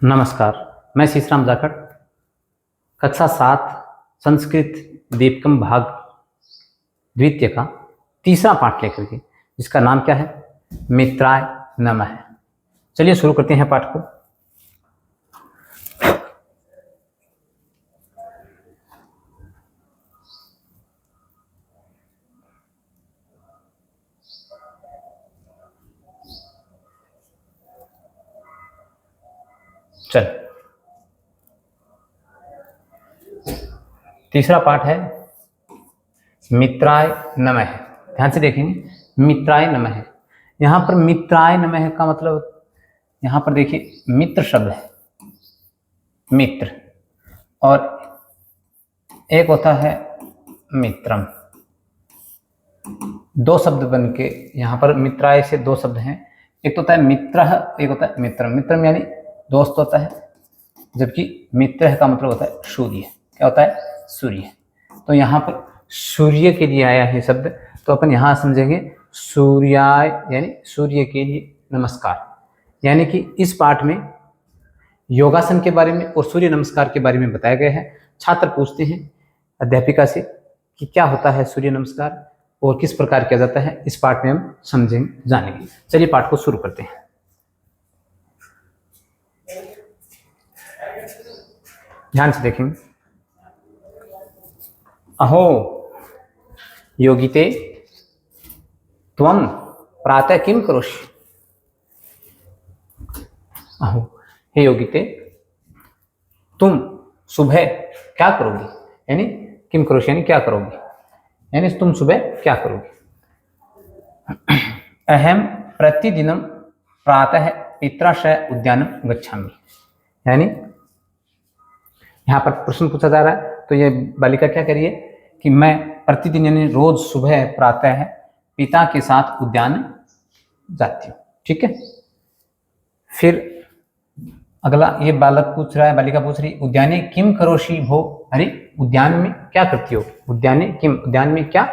नमस्कार, मैं शीशराम जाखड़ कक्षा 7 संस्कृत दीपकम भाग द्वितीय का तीसरा पाठ लेकर के, जिसका नाम क्या है, मित्राय नमः। चलिए शुरू करते हैं पाठ को। चल, तीसरा पाठ है मित्राय नमः। ध्यान से देखेंगे, मित्राय नमः। यहाँ पर मित्राय नमः का मतलब, यहाँ पर देखिए मित्र शब्द है, मित्र, और एक होता है मित्रम। दो शब्द बन के यहाँ पर मित्राय से दो शब्द हैं, एक तो होता है मित्र, एक होता है मित्रम। मित्रम यानी दोस्त होता है, जबकि मित्र का मतलब होता है सूर्य। क्या होता है? सूर्य। तो यहाँ पर सूर्य के लिए आया है शब्द, तो अपन यहाँ समझेंगे सूर्याय यानी सूर्य के लिए नमस्कार। यानी कि इस पाठ में योगासन के बारे में और सूर्य नमस्कार के बारे में बताया गया है। छात्र पूछते हैं अध्यापिका से कि क्या होता है सूर्य नमस्कार और किस प्रकार किया जाता है। इस पाठ में हम समझेंगे, जानेंगे। चलिए पाठ को शुरू करते हैं। ध्यान से देखेंगे। अहो योगिते त्वं प्रातः किम करोषि। अहो, हे योगिते, तुम सुबह क्या करोगी, यानी किम करोषि यानी क्या करोगी, यानी तुम सुबह क्या करोगी। अहम प्रतिदिनं प्रातः पित्राशय उद्यानं गच्छामि। यानी यहाँ पर प्रश्न पूछा जा रहा है, तो ये बालिका क्या करिए कि मैं प्रतिदिन यानी रोज सुबह प्रातः पिता के साथ उद्यान जाती हूँ। ठीक है। फिर अगला ये बालक पूछ रहा है, बालिका पूछ रही, उद्याने किम करोषि भो। अरे उद्यान में क्या करती हो, उद्याने किम, उद्यान में क्या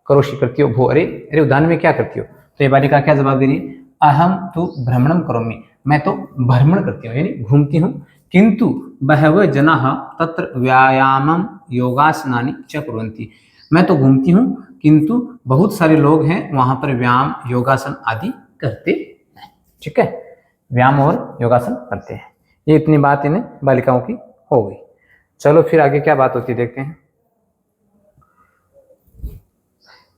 करोषि करती हो भो। अरे अरे उद्यान में क्या करती हो। तो ये बालिका क्या जवाब दे रही है, अहम तु भ्रमणम करोमि, मैं तो भ्रमण करती हूँ यानी घूमती हूँ। किंतु बहवः जनाः तत्र व्यायामं योगासनानि च कुर्वन्ति। मैं तो घूमती हूँ, किंतु बहुत सारे लोग हैं वहां पर व्यायाम योगासन आदि करते हैं। ठीक है, व्यायाम और योगासन करते हैं। ये इतनी बात इन्हें बालिकाओं की हो गई। चलो फिर आगे क्या बात होती है देखते हैं।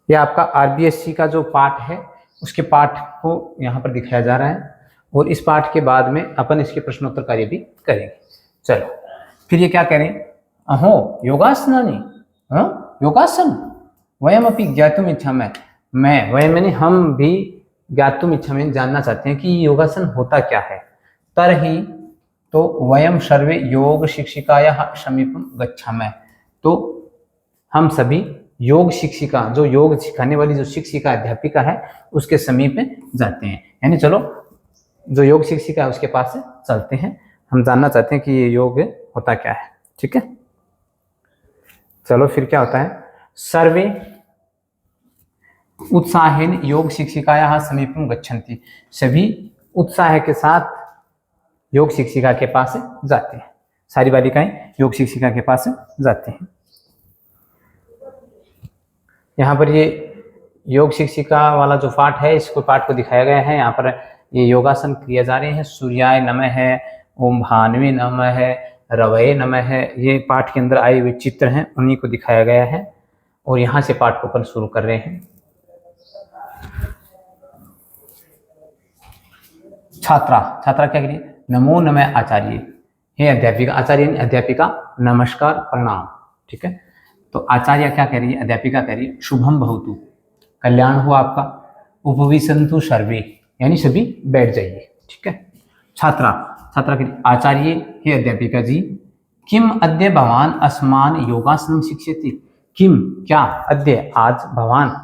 ये आपका आरबीएससी का जो पाठ है, उसके पाठ को यहाँ पर दिखाया जा रहा है, और इस पाठ के बाद में अपन इसके प्रश्नोत्तर कार्य भी करेंगे। चलो फिर ये क्या करें, अहो योगासनानि, योगासन वयमपि ज्ञातुम इच्छामि। मैं वयम यानी हम भी, ज्ञातुम इच्छामि जानना चाहते हैं कि योगासन होता क्या है। तरहि तो वयम सर्वे योग शिक्षिकायाः समीपम गच्छामि। तो हम सभी योग शिक्षिका, जो योग सिखाने वाली जो शिक्षिका अध्यापिका है, उसके समीप जाते हैं। यानी चलो जो योग शिक्षिका है उसके पास से चलते हैं, हम जानना चाहते हैं कि ये योग होता क्या है। ठीक है, चलो फिर क्या होता है, सर्वे उत्साहेन योग शिक्षिकायाः समीपम गच्छन्ति। सभी उत्साह के साथ योग शिक्षिका के पास जाते हैं। सारी बालिकाएं योग शिक्षिका के पास जाते हैं। यहाँ पर ये योग शिक्षिका वाला जो पाठ है, इसको पाठ को दिखाया गया है। यहाँ पर ये योगासन किए जा रहे हैं। सूर्याय नमः है, ओम भानवे नमः है, रवये नमः है। ये पाठ के अंदर आए हुए चित्र हैं, उन्हीं को दिखाया गया है। और यहाँ से पाठ को अपन शुरू कर रहे हैं। छात्रा क्या करिए, नमो नमः आचार्य। हे अध्यापिका, आचार्य अध्यापिका, नमस्कार प्रणाम। ठीक है, तो आचार्य क्या कह रही है, अध्यापिका कह रही है, शुभम भवतु, कल्याण हो आपका, उपविशन्तु सर्वे, यानी सभी बैठ जाइए। ठीक है। छात्रा के आचार्य, हे अध्यापिका जी, किम अद्य भवान अस्मान योगासनम शिक्षयति। किम क्या, अद्य आज, भवान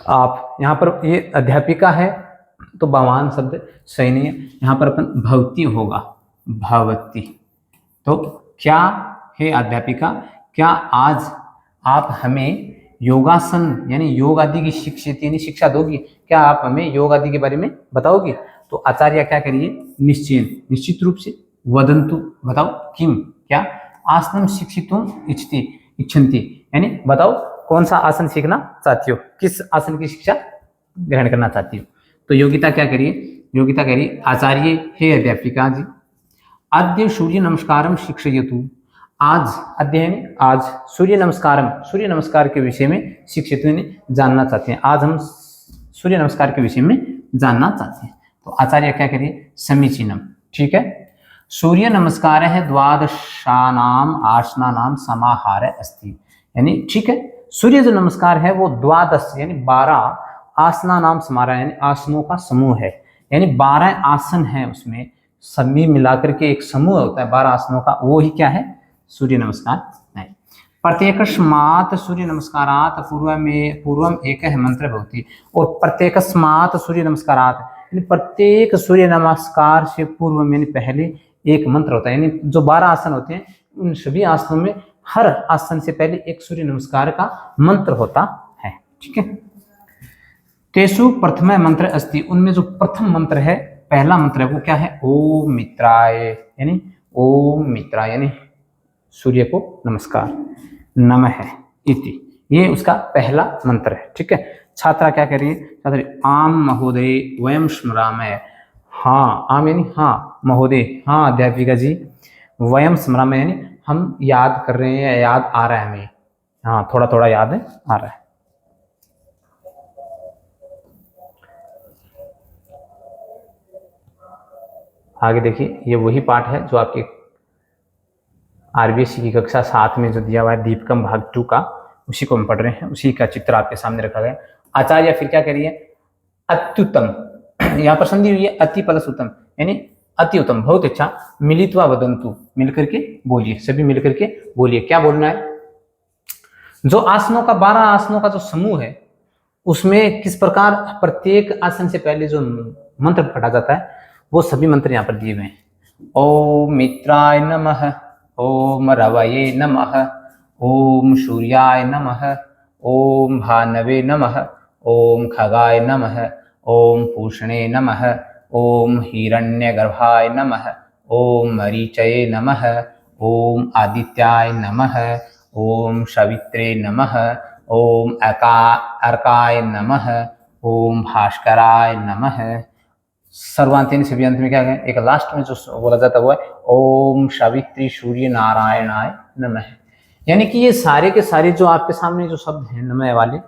आप। यहाँ पर ये अध्यापिका है तो भवान शब्द सही नहीं है, यहाँ पर अपन भवती होगा, भवती। तो क्या, हे अध्यापिका, क्या आज आप हमें योगासन यानी योग आदि की शिक्षित यानी शिक्षा दोगी। क्या आप हमें योग आदि के बारे में बताओगी। तो आचार्य क्या करिए, निश्चित रूप से, वदंतु बताओ, किम क्या, आसनम शिक्षितुम इच्छन्ति, यानी बताओ कौन सा आसन सीखना चाहती हो, किस आसन की शिक्षा ग्रहण करना चाहती हो। तो योगिता क्या करिए, योगिता करिए, आचार्य हे अध्यापिका जी, आद्य सूर्य नमस्कारम शिक्षयतु, आज अध्ययन, आज सूर्य नमस्कार के विषय में शिक्षित जानना चाहते हैं, आज हम सूर्य नमस्कार के विषय में जानना चाहते हैं। तो आचार्य क्या करिए, समीचीनम, ठीक है, सूर्य नमस्कार है द्वादशानाम आसनानाम समाहार अस्ति, यानी ठीक है, सूर्य जो नमस्कार है वो द्वादश यानी 12 आसना नाम समाहार यानी आसनों का समूह है, यानी 12 आसन है, उसमें सभी मिलाकर के एक समूह होता है 12 आसनों का, वो ही क्या है, सूर्य नमस्कार है। प्रत्येकस्मात् सूर्य नमस्कारात् पूर्वम एक मंत्र भवति, और प्रत्येकस्मात् सूर्य नमस्कारात् यानी प्रत्येक सूर्य नमस्कार से पूर्व यानी पहले एक मंत्र होता है, यानी जो 12 आसन होते हैं उन सभी आसनों में हर आसन से पहले एक सूर्य नमस्कार का मंत्र होता है, ठीक है। तेसु प्रथम मंत्र अस्ति, उनमें जो प्रथम मंत्र है, पहला मंत्र है वो क्या है, ओम मित्राय, यानी ओम मित्राय यानी सूर्य को नमस्कार, नमः इति, ये उसका पहला मंत्र है, ठीक है। छात्रा क्या करिए, छात्र आम महोदय वयम स्मरामः, हाँ आम यानी हाँ, महोदय हाँ अध्यापिका जी, वयम स्मरामः यानी हम याद कर रहे हैं, याद आ रहा है हमें, हाँ थोड़ा थोड़ा याद आ रहा है। आगे देखिए, ये वही पाठ है जो आपके आरबीएससी की कक्षा 7 में जो दिया हुआ है दीपकम भाग 2 का, उसी को हम पढ़ रहे हैं, उसी का चित्र आपके सामने रखा गया। आचार्य फिर क्या करिए, अत्युत्तम, यहाँ पर संधि हुई है अति प्लस उत्तम, यानी अति उत्तम, बहुत अच्छा, मिलित्वा वदंतु, मिलकर के बोलिए, सभी मिलकर के बोलिए, क्या बोलना है, जो आसनों का 12 आसनों का जो समूह है उसमें किस प्रकार प्रत्येक आसन से पहले जो मंत्र पढ़ा जाता है वो सभी मंत्र यहाँ पर दिए हुए हैं। ओम मित्राय नमः, ओम रवये नमः, ओम सूर्याय नमः, ओम भानवे नमः, ओम खगाय नमः, ओम पूषणे नमः, ओम हिरण्यगर्भाय नमः, ओम मरीचये नमः, ओम आदित्याय नमः, ओम सवित्रे नमः, ओम अर्काय नमः, ओम भास्कराय नमः। सर्वांत सभी अंत में क्या है, एक लास्ट में जो बोला जाता हुआ है ओम सावित्री सूर्य नारायणाय नमः, यानी कि ये सारे के सारे जो आपके सामने जो शब्द हैं नमः वाले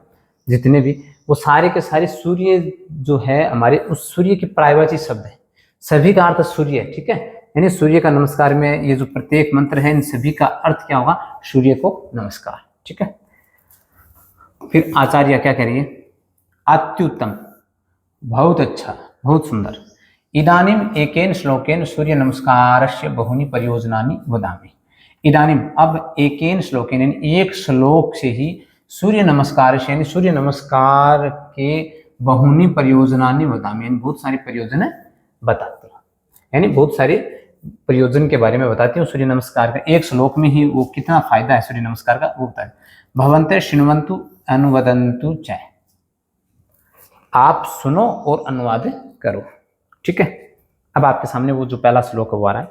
जितने भी, वो सारे के सारे सूर्य जो है हमारे उस सूर्य के पर्यायवाची शब्द है, सभी का अर्थ सूर्य है, ठीक है। यानी सूर्य का नमस्कार में ये जो प्रत्येक मंत्र है इन सभी का अर्थ क्या होगा, सूर्य को नमस्कार, ठीक है। फिर आचार्य क्या करिए, अत्युत्तम, बहुत अच्छा, बहुत सुंदर, इदानीम एकेन श्लोकेन सूर्य नमस्कारस्य बहुनी परियोजनानि वदामि, इदानीम अब एकेन श्लोकेन यानी एक श्लोक से ही सूर्य नमस्कार यानी सूर्य नमस्कार के बहुनी परियोजनानि वदामि, यानी बहुत सारी परियोजनाएं बताते हैं, यानी बहुत सारे प्रयोजन के बारे में बताती हूँ सूर्य नमस्कार का, एक श्लोक में ही वो कितना फायदा है सूर्य नमस्कार का वो बताए। भवन्ते शृण्वन्तु अनुवदन्तु च, आप सुनो और अनुवाद करो, ठीक है। अब आपके सामने वो जो पहला श्लोक हुआ रहा है,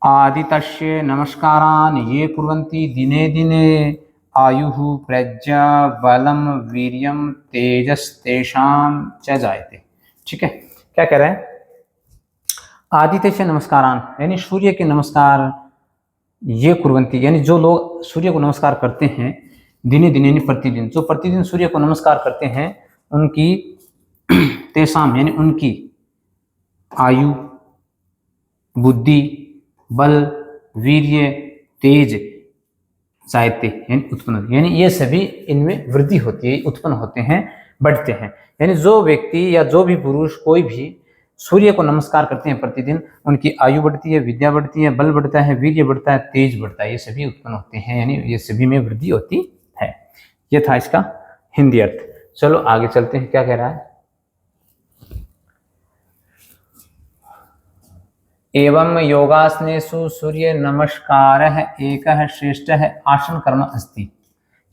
आदितस्य नमस्कारान् ये कुर्वन्ति दिने दिने आयुः प्रज्ञा बलम वीर्यम तेजस्तेषां च जायते, ठीक है। क्या कह रहे हैं, आदित्य नमस्कारान यानी सूर्य के नमस्कार, ये कुर्वन्ति यानी जो लोग सूर्य को नमस्कार करते हैं, दिने दिने यानी प्रतिदिन, जो प्रतिदिन सूर्य को नमस्कार करते हैं उनकी तेसाम यानी उनकी आयु, बुद्धि, बल, वीर्य, तेज, जायते यानी उत्पन्न, यानी ये सभी इनमें वृद्धि होती है, उत्पन्न होते हैं, बढ़ते हैं। यानी जो व्यक्ति या जो भी पुरुष कोई भी सूर्य को नमस्कार करते हैं प्रतिदिन, उनकी आयु बढ़ती है, विद्या बढ़ती है, बल बढ़ता है, वीर्य बढ़ता है, तेज बढ़ता है, ये सभी उत्पन्न होते हैं, यानी ये सभी में वृद्धि होती है। ये था इसका हिंदी अर्थ। चलो आगे चलते हैं, क्या कह रहा है, एवं योगासनेषु सूर्य नमस्कारः एकः श्रेष्ठः आसन कर्म अस्ति,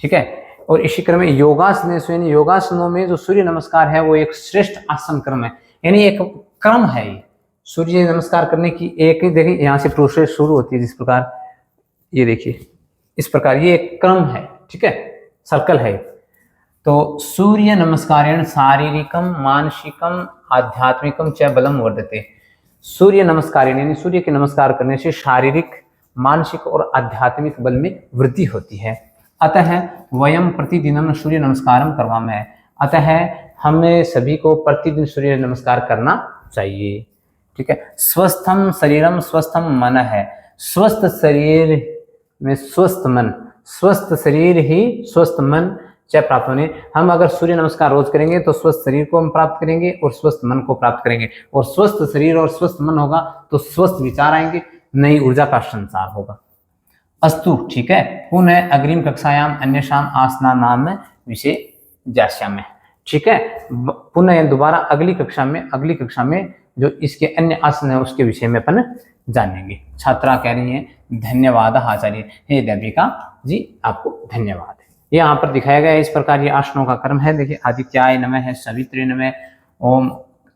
ठीक है। और इसी क्रम में योगासनेषु यानी योगासनों में जो सूर्य नमस्कार है वो एक श्रेष्ठ आसन कर्म है, यानी एक क्रम है ये। सूर्य नमस्कार करने की एक, देखिए यहाँ से प्रोसेस शुरू होती है जिस प्रकार, ये देखिए इस प्रकार ये एक क्रम है, ठीक है, सर्कल है। तो सूर्य नमस्कारेण शारीरिकम मानसिकम आध्यात्मिकम च बलम वर्धते। सूर्य नमस्कारेण यानी सूर्य के नमस्कार करने से शारीरिक, मानसिक और आध्यात्मिक बल में वृद्धि होती है। अतः वयम प्रतिदिनम सूर्य नमस्कारम करवामः। अतः हमें सभी को प्रतिदिन सूर्य नमस्कार करना चाहिए, ठीक है। स्वस्थम शरीरम स्वस्थम मन है। स्वस्थ शरीर में स्वस्थ मन, स्वस्थ शरीर ही स्वस्थ मन च प्राप्त होने। हम अगर सूर्य नमस्कार रोज करेंगे तो स्वस्थ शरीर को हम प्राप्त करेंगे और स्वस्थ मन को प्राप्त करेंगे, और स्वस्थ शरीर और स्वस्थ मन होगा तो स्वस्थ विचार आएंगे, नई ऊर्जा का संचार होगा। अस्तु, ठीक है। पुनः अग्रिम कक्षायाम अन्यशाम आसना नाम विषय जास्यामः, ठीक है। पुनः दोबारा अगली कक्षा में जो इसके अन्य आसन है उसके विषय में अपन जानेंगे। छात्रा कह रही है धन्यवाद आचार्य। हे देविका जी, आपको धन्यवाद। यहाँ पर दिखाया गया है इस प्रकार ये आसनों का क्रम है। देखिए, आदित्याय नमः है, सवित्रे नमः, ओम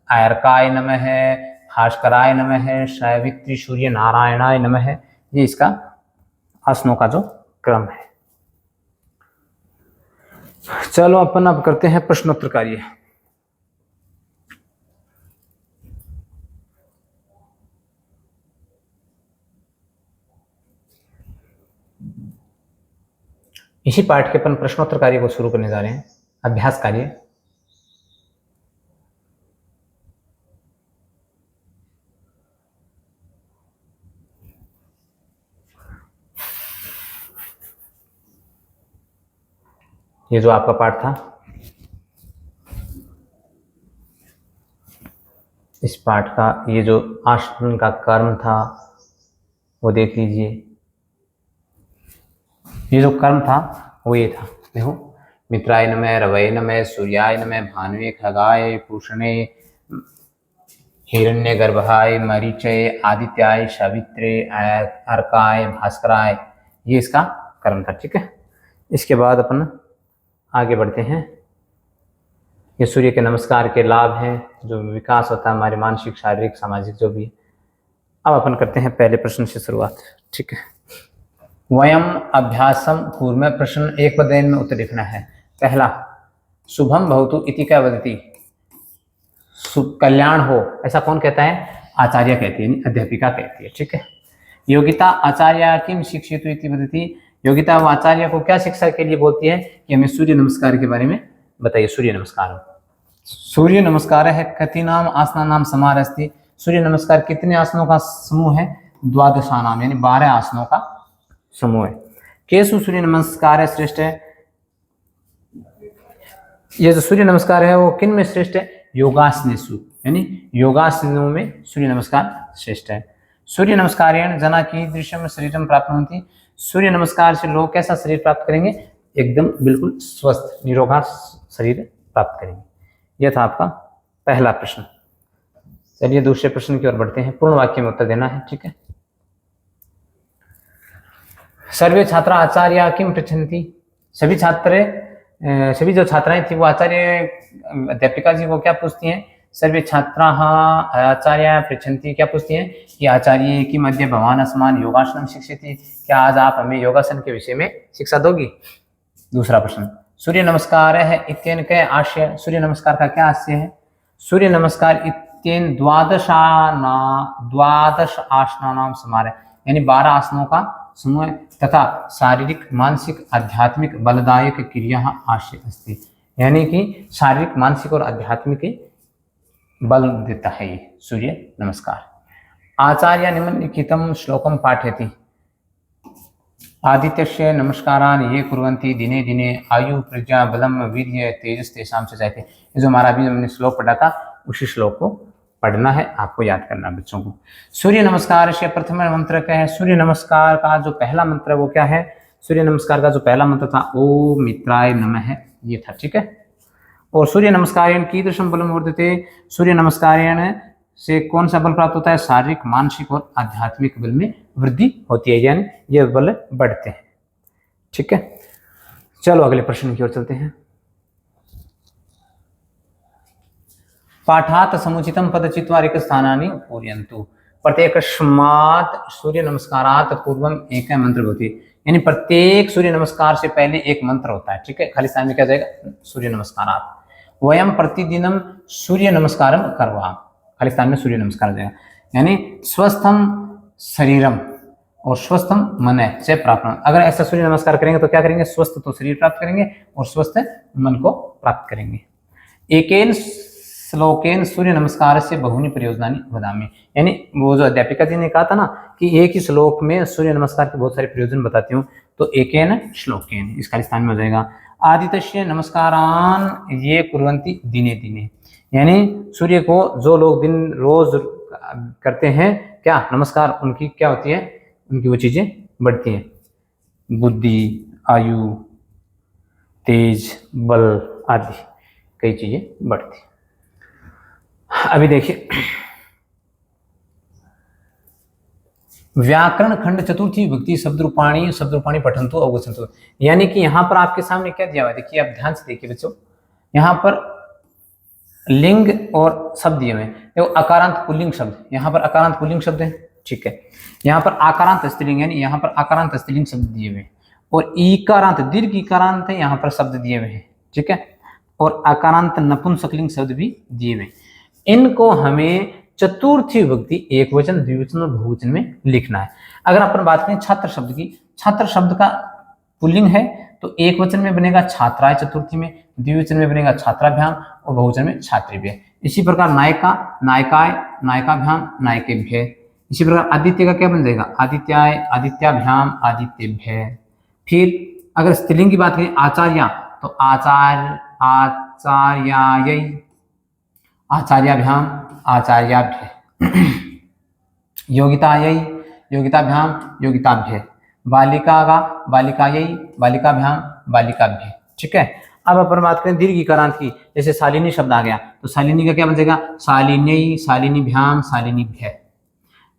आयर्काय नमः है, भास्कराय नमः है, सावित्री सूर्य नारायणाय नमः है। ये इसका आसनों का जो क्रम है। चलो अपन अब करते हैं प्रश्नोत्तर कार्य। इसी पाठ के अपन प्रश्नोत्तर कार्य को शुरू करने जा रहे हैं, अभ्यास कार्य। ये जो आपका पाठ था, इस पाठ का ये जो आसन का कर्म था वो देख लीजिए। ये जो कर्म था वो ये था, देखो, मित्राय नमः, रवये नमः, सूर्याय नमः, भानुये, खगाय, पूषणे, हिरण्यगर्भाय, मरीचय, आदित्याय, सावित्रे, अर्काय, भास्कराय, ये इसका कर्म था, ठीक है। इसके बाद अपन आगे बढ़ते हैं। ये सूर्य के नमस्कार के लाभ हैं, जो विकास होता है हमारे मानसिक, शारीरिक, सामाजिक जो भी। अब अपन करते हैं पहले प्रश्न से शुरुआत, ठीक है। वयम अभ्यासम पूर्व में प्रश्न एक पदेन में उत्तर लिखना है। पहला, शुभम भवतु इति क्या वदति, कल्याण हो ऐसा कौन कहता है? आचार्य कहती है, अध्यापिका कहती है, ठीक है। योगिता आचार्य किम शिक्षितु इति वदति, योगिता वो आचार्य को क्या शिक्षा के लिए बोलती है कि हमें सूर्य नमस्कार के बारे में बताइए। सूर्य नमस्कार, सूर्य नमस्कार है कति नाम आसना नाम समार अस्ति। सूर्य नमस्कार कितने आसनों का समूह है? द्वादशानाम, यानी 12 आसनों का समूह है। केसु सूर्य नमस्कार है श्रेष्ठ है, ये जो सूर्य नमस्कार है वो किन में श्रेष्ठ है? योगासनेषु, यानी योगासनों में सूर्य नमस्कार श्रेष्ठ है। सूर्य नमस्कारेण जना कीदृशं शरीरं प्राप्नुवन्ति, सूर्य नमस्कार से लोग कैसा शरीर प्राप्त करेंगे? एकदम बिल्कुल स्वस्थ निरोगा शरीर प्राप्त करेंगे। यह था आपका पहला प्रश्न। चलिए दूसरे प्रश्न की ओर बढ़ते हैं। पूर्ण वाक्य में उत्तर देना है, ठीक है। सर्वे छात्रा आचार्य किम पृच्छन्ति, सभी जो छात्राएं थी वो आचार्य अध्यापिका जी को क्या पूछती हैं? सर्वे छात्रा आचार्य पृच्छन्ति, क्या पूछती हैं कि आचार्य की मध्य भवान अस्मान योगासनम शिक्षयति, क्या आज आप हमें योगासन के विषय में शिक्षा दोगी? दूसरा प्रश्न, सूर्य नमस्कार है इत्येन के आशय, सूर्य नमस्कार का क्या आशय है? सूर्य नमस्कार इत्येन द्वादश आसनानाम समार, यानी 12 आसनों का समूह तथा शारीरिक, मानसिक, आध्यात्मिक बलदायक क्रिया आशय अस्ति, यानी कि शारीरिक, मानसिक और आध्यात्मिक बल देता है ये सूर्य नमस्कार। आचार्य निम्नलिखितं श्लोकम पाठयति, आदित्यस्य नमस्कारान ये कुर्वन्ति दिने दिने आयु प्रज्ञा बलम वीर्य तेजस तेषां च जायते। ये जो हमारा अभी हमने श्लोक पढ़ा था उसी श्लोक को पढ़ना है, आपको याद करना बच्चों को। सूर्य नमस्कार से प्रथम मंत्र क्या है? सूर्य नमस्कार का जो पहला मंत्र है वो क्या है? सूर्य नमस्कार का जो पहला मंत्र था ओम मित्राय नमः, ये था, ठीक है। और सूर्य नमस्कारेण कीदृशं बलम वर्धते, सूर्य नमस्कारेण से कौन सा बल प्राप्त होता है? शारीरिक, मानसिक और आध्यात्मिक बल में वृद्धि होती है, यानी ये बल बढ़ते हैं, ठीक है। चलो अगले प्रश्न की ओर चलते हैं। पाठात समुचितम पदचित्वा रिक्त स्थानानि पूरयन्तु। प्रत्येकस्मात् सूर्य नमस्कारात पूर्वम एक मंत्र होती है, यानी प्रत्येक सूर्य नमस्कार से पहले एक मंत्र होता है। ठीक है, खाली स्थान में क्या जाएगा, सूर्य नमस्कारात। वयम प्रतिदिनम सूर्य नमस्कारम करवा, खाली स्थान में सूर्य नमस्कार जाएगा, यानी स्वस्थम शरीरम और स्वस्थम मन से प्राप्त। अगर ऐसा सूर्य नमस्कार करेंगे तो क्या करेंगे, स्वस्थ तो शरीर प्राप्त करेंगे और स्वस्थ मन को प्राप्त करेंगे। एकेन श्लोकेन सूर्य नमस्कार से बहुनी प्रयोजनानि वदामि, यानी वो जो अध्यापिका जी ने कहा था ना कि एक ही श्लोक में सूर्य नमस्कार के बहुत सारे प्रयोजन बताती हूँ, तो एकेन श्लोकेन इस खाली स्थान में हो जाएगा। आदित्य नमस्कारान ये कुर्वन्ति दिने दिने, यानी सूर्य को जो लोग दिन रोज करते हैं क्या नमस्कार, उनकी क्या होती है, उनकी वो चीजें बढ़ती हैं, बुद्धि, आयु, तेज, बल आदि कई चीजें बढ़ती। अभी देखिए व्याकरण खंड चतुर्थी विभक्ति शब्द रूपाणी पठंतु अवगछन्तु, यानी कि यहाँ पर आपके सामने क्या दिया हुआ है, देखिए आप ध्यान से देखिए बच्चों, यहाँ पर लिंग और शब्द दिए हुए हैं। देखो अकारांत पुल्लिंग शब्द, यहाँ पर अकारांत पुल्लिंग शब्द है, ठीक है, यहाँ पर आकारांत स्त्रीलिंग, यानी यहाँ पर आकारांत स्त्रीलिंग शब्द दिए हुए हैं, और ईकारांत दीर्घ ईकारांत है, यहाँ पर शब्द दिए हुए हैं, ठीक है, और आकारांत नपुंसकलिंग शब्द भी दिए हुए हैं। इनको हमें चतुर्थी विभक्ति एक वचन, द्विवचन और बहुवचन में लिखना है। अगर अपन बात करें छात्र शब्द की, छात्र शब्द का पुल्लिंग है तो एक वचन में बनेगा छात्राएं चतुर्थी में, द्विवचन में बनेगा छात्राभ्याम और बहुवचन में छात्रेभ्य। इसी प्रकार नायिका नायिकाएं नायिकाभ्याम नायिकेभ्य। इसी प्रकार आदित्य का क्या बन जाएगा, आदित्याय आदित्याभ्याम आदित्यभ्य। फिर अगर स्त्रीलिंग की बात करें आचार्य तो आचार्य आचार्यायै आचार्याभ्याम आचार्याभ्य। योगितायै योगिताभ्याम योगिताभ्य। बालिका का बालिकायै बालिकाभ्याम बालिकाभ्य, ठीक है। अब अपन बात करें दीर्घ ईकारांत की, जैसे शालिनी शब्द आ गया तो शालिनी का क्या बन जाएगा, शालिन्यै शालिनीभ्याम शालिनीभ्य।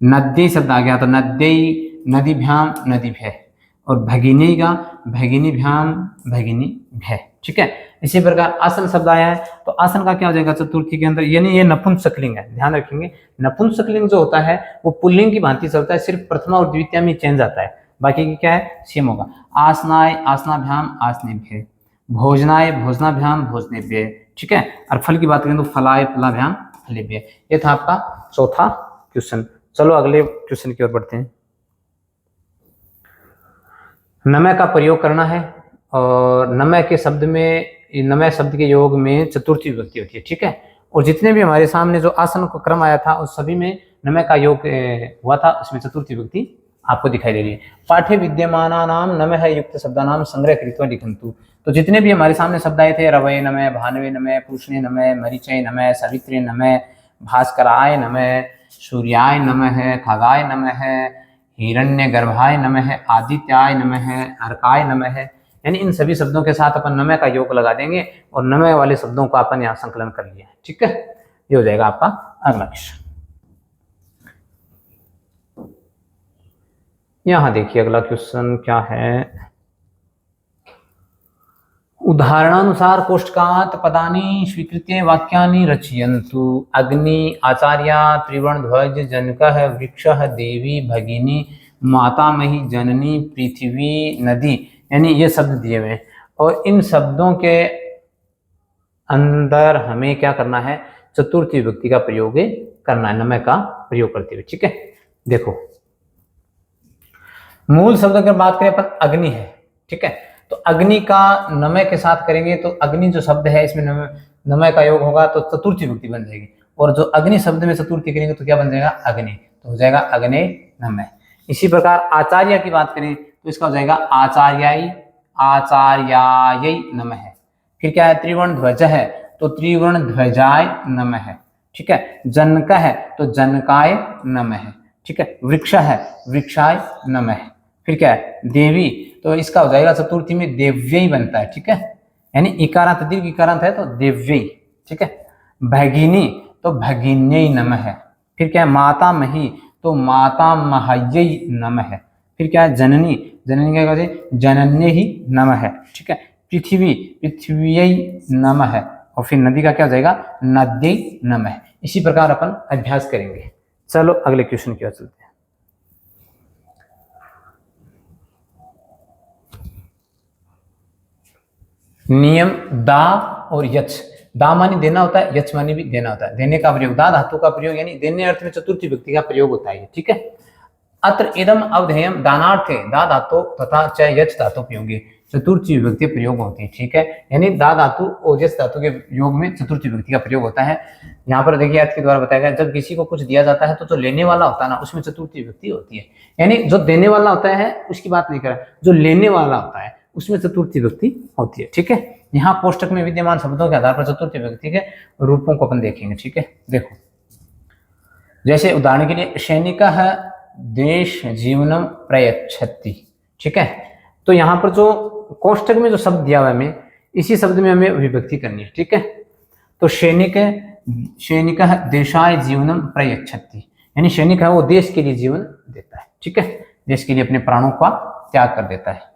नद्यै शब्द आ गया तो नद्यै नदीभ्याम नदीभ्य, और भगिनी का भगिनीभ्याम भगिनीभ्य, ठीक है। इसी प्रकार आसन शब्द आया है तो आसन का क्या हो जाएगा चतुर्थी के अंदर, यानी ये नपुंसकलिंग है, ध्यान रखेंगे। नपुंसकलिंग जो होता है वो पुल्लिंग की भांति चलता है, सिर्फ प्रथमा और द्वितीय में चेंज आता है, बाकी की क्या है सेम होगा। आसनाय आसनाभ्याम आसनेभ्य, भोजनाय भोजनाभ्याम भोजनेभ्य, ठीक है। और फल की बात करें तो फलाय फलाभ्याम फलेभ्य। ये था आपका चौथा क्वेश्चन। चलो अगले क्वेश्चन की ओर बढ़ते हैं। नमय का प्रयोग करना है, और नमय के शब्द में, नमय शब्द के योग में चतुर्थी विभक्ति होती है, ठीक है। और जितने भी हमारे सामने जो आसन का क्रम आया था उस सभी में नमय का योग हुआ था, उसमें चतुर्थी विभक्ति आपको दिखाई दे रही है। पाठ्य विद्यमानानाम नमः युक्त शब्दानाम संग्रह कृत्वा लिखन्तु। तो जितने भी हमारे सामने शब्द आए थे, रवये नमः, भानवे नमः, पूषणे नमः, मरीचय नमः, सावित्रे नमः, भास्कराय नमः, सूर्याय नमः, खगाय नमः, हिरण्यगर्भाय नमः, आदित्याय नमः, अर्काय नमः, यानी इन सभी शब्दों के साथ अपन नमय का योग लगा देंगे और नमय वाले शब्दों का अपन यहाँ संकलन कर लिया, ठीक है। ये हो जाएगा आपका अगला क्वेश्चन। यहाँ देखिए अगला क्वेश्चन क्या है। उदाहरणानुसार कोष्ठकात् पदानि स्वीकृत्य वाक्यानि रचयन्तु। अग्नि आचार्य त्रिवर्णध्वज जनकः वृक्षः देवी भगिनी मातामही जननी पृथ्वी नदी, यानी ये शब्द दिए हुए हैं, और इन शब्दों के अंदर हमें क्या करना है, चतुर्थी विभक्ति का प्रयोग करना है, नमय का प्रयोग करते हुए, ठीक है। देखो मूल शब्द अगर बात करें अपन अग्नि है, ठीक है, तो अग्नि का नमय के साथ करेंगे तो अग्नि जो शब्द है इसमें नमय का योग होगा तो चतुर्थी विभक्ति बन जाएगी, और जो अग्नि शब्द में चतुर्थी करेंगे तो क्या बन जाएगा अग्नि, तो हो जाएगा अग्नि नमय। इसी प्रकार आचार्य की बात करें तो इसका हो जाएगा आचार्याय आचार्यायै नमः। फिर क्या है, त्रिवर्ण ध्वज है तो त्रिवर्ण ध्वजाय नमः, ठीक है। जनक है तो जनकाय नमः, ठीक है। वृक्ष है वृक्षाय नमः। फिर क्या है, देवी, तो इसका हो जाएगा चतुर्थी में देव्यै बनता है, ठीक है, यानी इकारांत दीर्घ इकारांत है तो देव्यै, ठीक है। भगिनी तो भगिन्यै नमः। फिर क्या है, माता मही तो माता महायै नमः। फिर क्या है, जननी, जननी क्या कहते हैं, जनन्यै ही नमः, ठीक है। पृथ्वी पृथ्व्यै नमः, और फिर नदी का क्या हो जाएगा, नदी नमः। इसी प्रकार अपन अभ्यास करेंगे। चलो अगले क्वेश्चन की ओर चलते हैं। नियम दा और यच। दा मानी देना होता है, यच मानी भी देना होता है। देने का प्रयोग, दा धातु का प्रयोग यानी देने अर्थ में चतुर्थी व्यक्ति का प्रयोग होता है, ठीक है। अत्र इदम अवधेयम दानार्थे दा धातु तथा च यच धातु प्रयोगे चतुर्थी विभक्ति प्रयोग होती है, ठीक है। यानी दा धातु और यच धातु के योग में चतुर्थी विभक्ति का प्रयोग होता है। यहाँ पर देखिए अर्थ के द्वारा बताया गया, जब किसी को कुछ दिया जाता है तो जो लेने वाला होता है ना, उसमें चतुर्थी विभक्ति होती है। यानी जो देने वाला होता है उसकी बात नहीं कर रहा, जो लेने वाला होता है उसमें चतुर्थी विभक्ति होती है, ठीक है। यहाँ कोष्टक में विद्यमान शब्दों के आधार पर चतुर्थी विभक्ति के रूपों को अपन देखेंगे, ठीक है। देखो जैसे उदाहरण के लिए सैनिक है देश जीवनम प्रयच्छति, ठीक है। तो यहाँ पर जो कोष्टक में जो शब्द दिया हुआ है हमें, इसी शब्द में हमें विभक्ति करनी है, ठीक है। तो सैनिक देशाय जीवनम प्रयच्छति, यानी सैनिक है वो देश के लिए जीवन देता है, ठीक है। देश के लिए अपने प्राणों का त्याग कर देता है।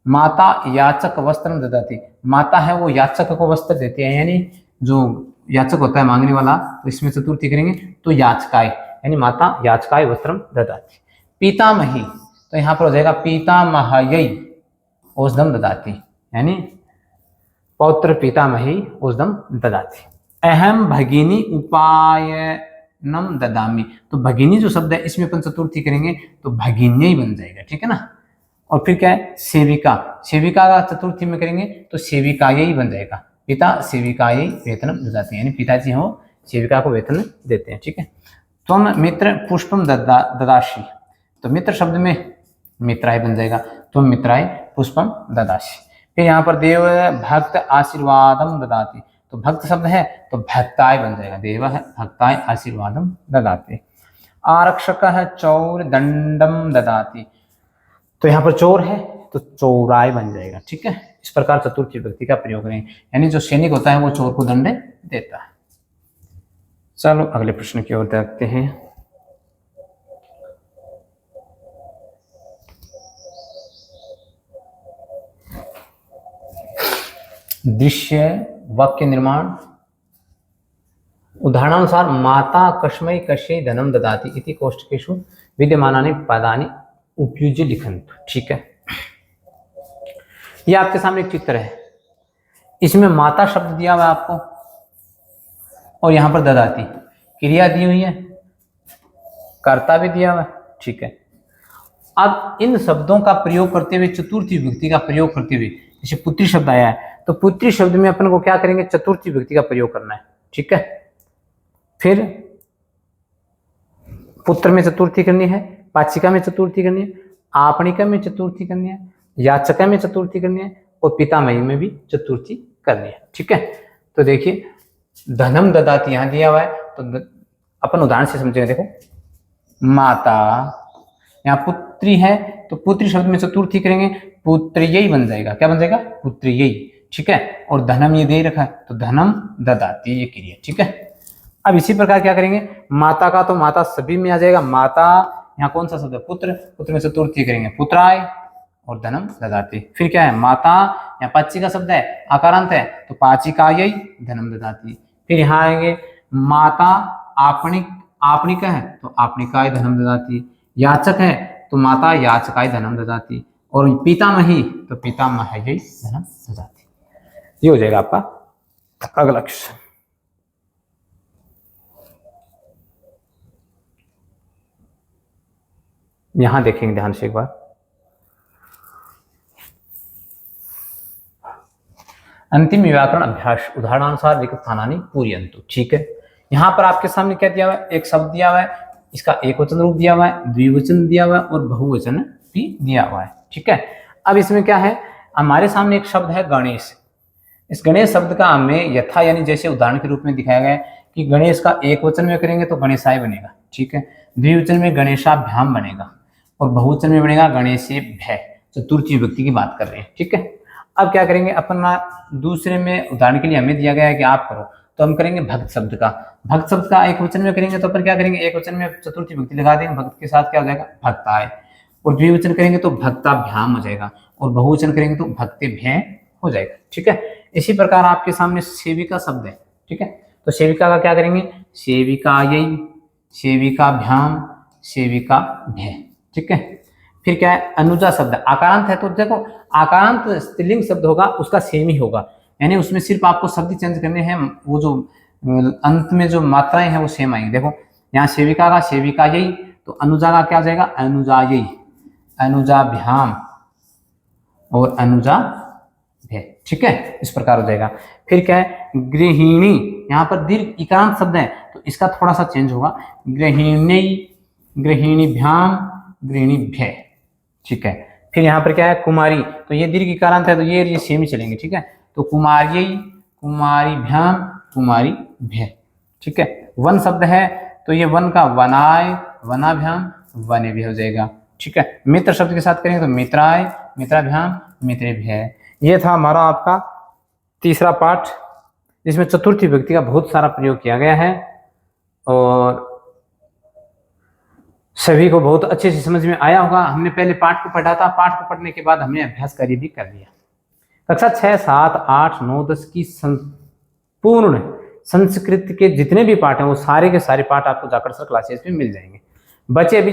माता याचक वस्त्र ददाती, माता है वो याचक को वस्त्र देती है, यानी जो याचक होता है मांगने वाला, तो इसमें चतुर्थी करेंगे तो याचकाय, यानी माता याचकाय वस्त्रम ददाती। पितामही, तो यहाँ पर हो जाएगा पितामहयै औषधम ददाती, यानी पौत्र पितामही औषधम ददाती। अहम भगिनी उपायनम ददामी, तो भगिनी जो शब्द है इसमें अपन चतुर्थी करेंगे तो भगिन्यै ही बन जाएगा, ठीक है ना। और फिर क्या है सेविका, सेविका का चतुर्थी में करेंगे तो सेविकायै ही बन जाएगा। पिता सेविकायै वेतनम ददाती, यानी पिताजी हो सेविका को वेतन देते हैं, ठीक है। त्वम मित्र पुष्पम ददाशी, तो मित्र शब्द में मित्राय बन जाएगा, त्वम मित्राय पुष्पम ददाशी। फिर यहाँ पर देव भक्त आशीर्वादम ददाती, तो भक्त शब्द है तो भक्ताय बन जाएगा, देव है भक्ताय आशीर्वादम ददाती। आरक्षक है चौर दंडम ददाती, तो यहाँ पर चोर है तो चौराय बन जाएगा, ठीक है। इस प्रकार चतुर्थी विभक्ति का प्रयोग करें, यानी जो सैनिक होता है वो चोर को दंड देता है। चलो अगले प्रश्न की ओर देखते हैं। दृश्य वाक्य निर्माण। उदाहरणानुसार माता कस्मै कस्यै धनम ददाति इति कोष्टकेषु विद्यमानानि पदानि उपयुज्य लिखन्तु, ठीक है। ये आपके सामने एक चित्र है, इसमें माता शब्द दिया हुआ है आपको और यहाँ पर ददाती क्रिया दी हुई है, कर्ता भी दिया हुआ है, ठीक है। अब इन शब्दों का प्रयोग करते हुए चतुर्थी विभक्ति का प्रयोग करते हुए, जैसे पुत्री शब्द आया है तो पुत्री शब्द में अपन को क्या करेंगे, चतुर्थी विभक्ति का प्रयोग करना है, ठीक है। फिर पुत्र में चतुर्थी करनी है, पाचिका में चतुर्थी करनी है, आपणिका में चतुर्थी करनी है, याचका में चतुर्थी करनी है और पितामही में भी चतुर्थी करनी है, ठीक है। तो देखिए धनम ददाती यहाँ दिया हुआ है, तो अपन उदाहरण से समझेंगे। देखो माता, यहाँ पुत्री है तो पुत्री शब्द में चतुर्थी करेंगे, पुत्र्यै बन जाएगा, क्या बन जाएगा, पुत्र्यै, ठीक है। और धनम ये दे रखा है तो धनम ददाती ये क्रिया, ठीक है। अब इसी प्रकार क्या करेंगे, माता का तो माता सभी में आ जाएगा, माता यहाँ कौन सा शब्द है, पुत्र, पुत्र में चतुर्थी करेंगे पुत्राय और धनम ददाती। फिर क्या है माता, यहाँ पाचिका शब्द है आकारांत है तो पाचिकायै धनम ददाती। फिर यहाँ आएंगे माता आपणिक है तो आपणिकाय धनम ददाती, याचक है तो माता याचकाय धनम ददाती और पितामही तो पितामह्यै धनम ददाती। ये हो जाएगा आपका अगला क्वेश्चन। यहां देखेंगे ध्यान से एक बार, अंतिम व्याकरण अभ्यास। उदाहरणानुसार लिखित स्थानानि पूरयन्तु, ठीक है। यहाँ पर आपके सामने क्या दिया हुआ है, एक शब्द दिया हुआ है, इसका एक वचन रूप दिया हुआ है, द्विवचन दिया हुआ है और बहुवचन भी दिया हुआ है, ठीक है। अब इसमें क्या है, हमारे सामने एक शब्द है गणेश। इस गणेश शब्द का हमें यथा यानी जैसे उदाहरण के रूप में दिखाया गया है कि गणेश का एक वचन में करेंगे तो गणेशाय बनेगा, ठीक है। द्विवचन में गणेशाभ्याम बनेगा और बहुवचन में बनेगा गणेशेभ्य, चतुर्थी विभक्ति की बात कर रहे हैं, ठीक है। अब क्या करेंगे अपन, दूसरे में उदाहरण के लिए हमें दिया गया है कि आप करो, तो हम करेंगे भक्त शब्द का। भक्त शब्द का एक वचन में करेंगे तो अपन क्या करेंगे, एक वचन में चतुर्थी विभक्ति लगा देंगे, भक्त के साथ क्या हो जाएगा भक्ताय, और द्विवचन करेंगे तो भक्ताभ्याम हो जाएगा और बहुवचन करेंगे तो भक्तेभ्य हो जाएगा, ठीक है। इसी प्रकार आपके सामने सेविका शब्द है, ठीक है। तो सेविका का क्या करेंगे, सेविकायै, सेविकाभ्याम, सेविकाभ्य, ठीक है। फिर क्या है, अनुजा शब्द आकारांत है, तो देखो आकारांत स्त्रीलिंग शब्द होगा उसका सेम ही होगा, यानी उसमें सिर्फ आपको शब्द चेंज करने हैं, वो जो अंत में जो मात्राएं हैं वो सेम आएंगी। देखो यहाँ सेविका का सेविकायै, तो अनुजा का क्या हो जाएगा, अनुजायै, अनुजाभ्याम और अनुजाभ्य, ठीक है, इस प्रकार हो जाएगा। फिर क्या है, गृहिणी, यहाँ पर दीर्घ इकारांत शब्द है तो इसका थोड़ा सा चेंज होगा, गृहिणी, गृहिणीभ्याम, गृहिणीभ्य, ठीक है। फिर यहाँ पर क्या है, कुमारी, तो ये दीर्घ इकारांत है तो ये सेम ही चलेंगे, ठीक है। तो कुमार्यै, कुमारीभ्याम, कुमारीभ्य, ठीक है। वन शब्द है तो ये वन का वनाय, वनाभ्याम, वनेभ्य हो जाएगा, ठीक है। मित्र शब्द के साथ करेंगे तो मित्राय, मित्राभ्याम, मित्रेभ्य। ये था हमारा आपका तीसरा पाठ, जिसमें चतुर्थी विभक्ति का बहुत सारा प्रयोग किया गया है और सभी को बहुत अच्छे से समझ में आया होगा। हमने पहले पाठ को पढ़ा था, पाठ को पढ़ने के बाद हमने अभ्यास कार्य भी कर लिया। कक्षा 6, 7, 8, 9, 10 की संपूर्ण संस्कृत के जितने भी पाठ हैं वो सारे के सारे पाठ आपको जाकर सर क्लासेस में मिल जाएंगे। बच्चे अभी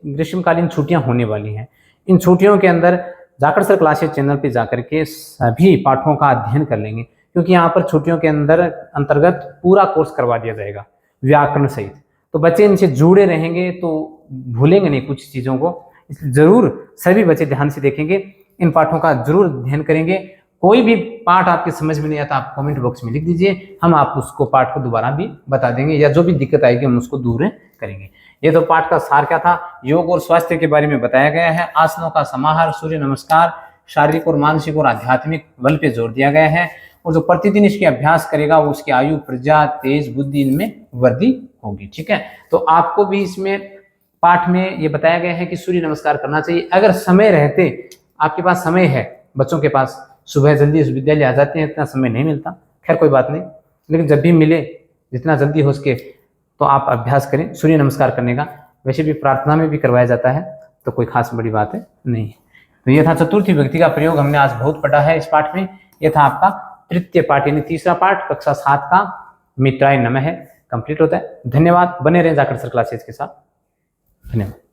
ग्रीष्मकालीन छुट्टियां होने वाली हैं, इन छुट्टियों के अंदर जाकर सर क्लासेस चैनल पे जाकर के सभी पाठों का अध्ययन कर लेंगे, क्योंकि यहाँ पर छुट्टियों के अंदर अंतर्गत पूरा कोर्स करवा दिया जाएगा व्याकरण सहित। तो बच्चे इनसे जुड़े रहेंगे तो भूलेंगे नहीं कुछ चीज़ों को, इसलिए जरूर सभी बच्चे ध्यान से देखेंगे, इन पाठों का जरूर अध्ययन करेंगे। कोई भी पाठ आपके समझ में नहीं आता आप कमेंट बॉक्स में लिख दीजिए, हम आप उसको पाठ को दोबारा भी बता देंगे, या जो भी दिक्कत आएगी हम उसको दूर करेंगे। ये तो पाठ का सार क्या था, योग और स्वास्थ्य के बारे में बताया गया है, आसनों का समाहार, सूर्य नमस्कार, शारीरिक और मानसिक और आध्यात्मिक बल पे जोर दिया गया है, और जो प्रतिदिन इसके अभ्यास करेगा वो उसकी आयु, प्रज्ञा, तेज बुद्धि इनमें वृद्धि होगी, ठीक है। तो आपको भी इसमें पाठ में ये बताया गया है कि सूर्य नमस्कार करना चाहिए। अगर समय रहते आपके पास समय है, बच्चों के पास सुबह जल्दी इस विद्यालय आ जाते हैं, इतना समय नहीं मिलता, खैर कोई बात नहीं, लेकिन जब भी मिले जितना जल्दी हो सके तो आप अभ्यास करें सूर्य नमस्कार करने का। वैसे भी प्रार्थना में भी करवाया जाता है, तो कोई खास बड़ी बात है नहीं। तो ये था चतुर्थी विभक्ति का प्रयोग, हमने आज बहुत पढ़ा है इस पाठ में। ये था आपका तृतीय पाठ यानी तीसरा पाठ, कक्षा 7 का मित्राय नमः है, कंप्लीट होता है। धन्यवाद, बने रहें जाकर सर क्लासेस के साथ। धन्यवाद।